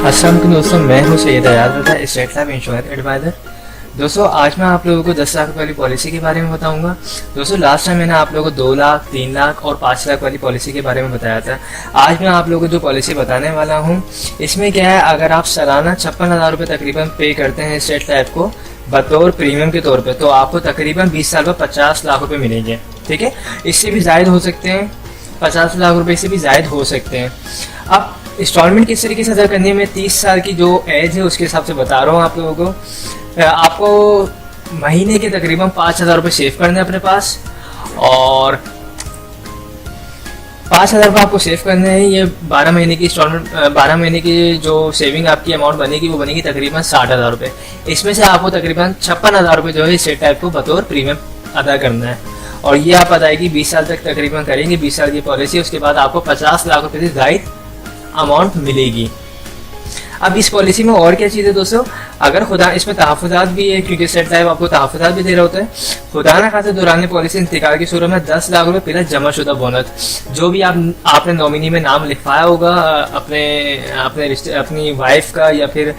अस्सलाम वालेकुम दोस्तों, मैं हूं सैयद अयाज रज़ा, स्टेट लाइफ इंश्योरेंस एडवाइज़र। दोस्तों आज मैं आप लोगों को 10 लाख वाली पॉलिसी के बारे में बताऊंगा। दोस्तों लास्ट टाइम मैंने आप लोगों को 2 लाख, 3 लाख और 5 लाख वाली पॉलिसी के बारे में बताया था। आज मैं आप लोगों को जो पॉलिसी बताने वाला हूं, इसमें क्या है, अगर आप सालाना 56,000 रुपये तकरीबन पे करते हैं स्टेट लाइफ को बतौर प्रीमियम के तौर पे, तो आपको तकरीबन 20 साल पर 50 लाख रुपये मिलेंगे। ठीक है, इससे भी ज़ायद हो सकते हैं, 50 लाख रुपये से भी ज़ायद हो सकते हैं। अब इंस्टॉलमेंट किस तरीके से अदा करनी है, मैं 30 साल की जो एज है उसके हिसाब से बता रहा हूँ आप लोगों को। आपको महीने के तकरीबन 5,000 रुपये सेव करने हैं अपने पास, और 5,000 रुपये आपको सेव करने हैं। ये 12 महीने की इंस्टॉलमेंट, 12 महीने की जो सेविंग आपकी अमाउंट बनेगी वो बनेगी तकरीबन 60,000 रुपये। इसमें से आपको तकरीबन 56,000 रुपये जो है स्टेट टाइप को बतौर प्रीमियम अदा करना है, और ये आप अदायगी 20 साल तक तकरीबन करेंगे। 20 साल की पॉलिसी, उसके बाद आपको 50 लाख रुपये से ज़ायद अमाउंट मिलेगी। अब इस पॉलिसी में और क्या चीज़ है दोस्तों, अगर खुदा इसमें तहफ़्फ़ुज़ात भी है, क्योंकि स्टेट लाइफ आपको तहफ़्फ़ुज़ात भी दे रहा होता है। खुदा न खास्ता दौरान पॉलिसी इंतकाल की सूरत में 10 लाख रुपये प्लस जमा शुदा बोनस, जो भी आपने नॉमिनी में नाम लिखवाया होगा अपनी वाइफ का या फिर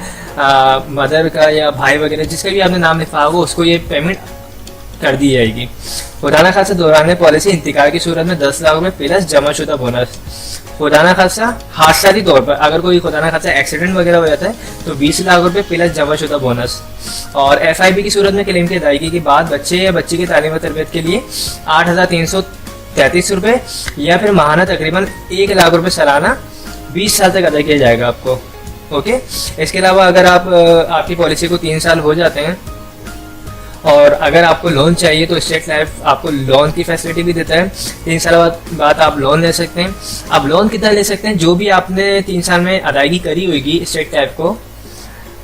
मदर का या भाई वगैरह, जिसका भी आपने नाम लिखवाया होगा, उसको ये पेमेंट कर दी जाएगी। खुदा न खास्ता दौरान पॉलिसी इंतकाल की सूरत में 10 लाख रुपये प्लस जमा शुदा बोनस। खुदा न खास्ता हादसाती तौर पर अगर कोई खुदा न खास्ता एक्सीडेंट वगैरह हो जाता है तो 20 लाख रुपये प्लस जमा शुदा बोनस। और FIP की सूरत में क्लेम की अदायगी के बाद बच्चे या बच्ची की तालीम और तरबियत के लिए 8,333 रुपये या फिर माहाना तकरीबन 1 लाख रुपये सालाना 20 साल तक अदा किया जाएगा आपको। ओके, इसके अलावा अगर आपकी पॉलिसी को 3 साल हो जाते हैं और अगर आपको लोन चाहिए तो स्टेट लाइफ आपको लोन की फैसिलिटी भी देता है। 3 साल बाद आप लोन ले सकते हैं। आप लोन कितना ले सकते हैं, जो भी आपने 3 साल में अदायगी करी होगी स्टेट लाइफ को,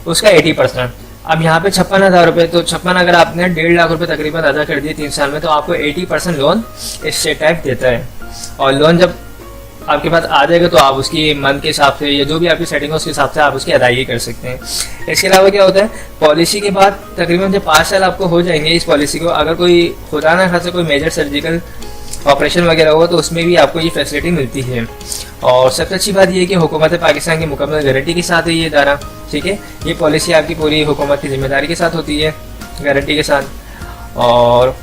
उसका 80%। अब यहाँ पे 56,000 रुपये, तो 56 अगर आपने 1.5 लाख रुपये तकरीबन अदा कर दिए 3 साल में, तो आपको 80% लोन स्टेट लाइफ देता है। और लोन जब आपके पास आ जाएगा तो आप उसकी मंथ के हिसाब से या जो भी आपकी सेटिंग है उसके हिसाब से आप उसकी अदायगी कर सकते हैं। इसके अलावा क्या होता है, पॉलिसी के बाद तकरीबन जब 5 साल आपको हो जाएंगे इस पॉलिसी को, अगर कोई खुदा ना खासा कोई मेजर सर्जिकल ऑपरेशन वगैरह हो तो उसमें भी आपको ये फैसिलिटी मिलती है। और सबसे अच्छी बात यह है कि हुकूमत पाकिस्तान की मुकम्मल गारंटी के साथ है ये इदारा। ठीक है, ये पॉलिसी आपकी पूरी हुकूमत की जिम्मेदारी के साथ होती है, गारंटी के साथ, और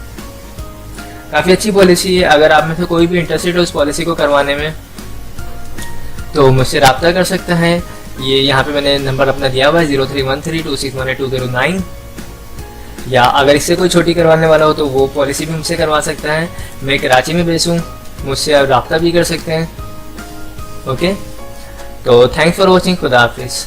काफ़ी अच्छी पॉलिसी है। अगर आप में से कोई भी इंटरेस्टेड हो उस पॉलिसी को करवाने में तो मुझसे रब्ता कर सकते हैं। ये यहाँ पे मैंने नंबर अपना दिया हुआ है 031326182009, या अगर इससे कोई छोटी करवाने वाला हो तो वो पॉलिसी भी मुझसे करवा सकता है। मैं कराची में बेस हूँ, मुझसे आप रब्ता भी कर सकते हैं। ओके, तो थैंक्स फॉर वॉचिंग, खुदा हाफिज़।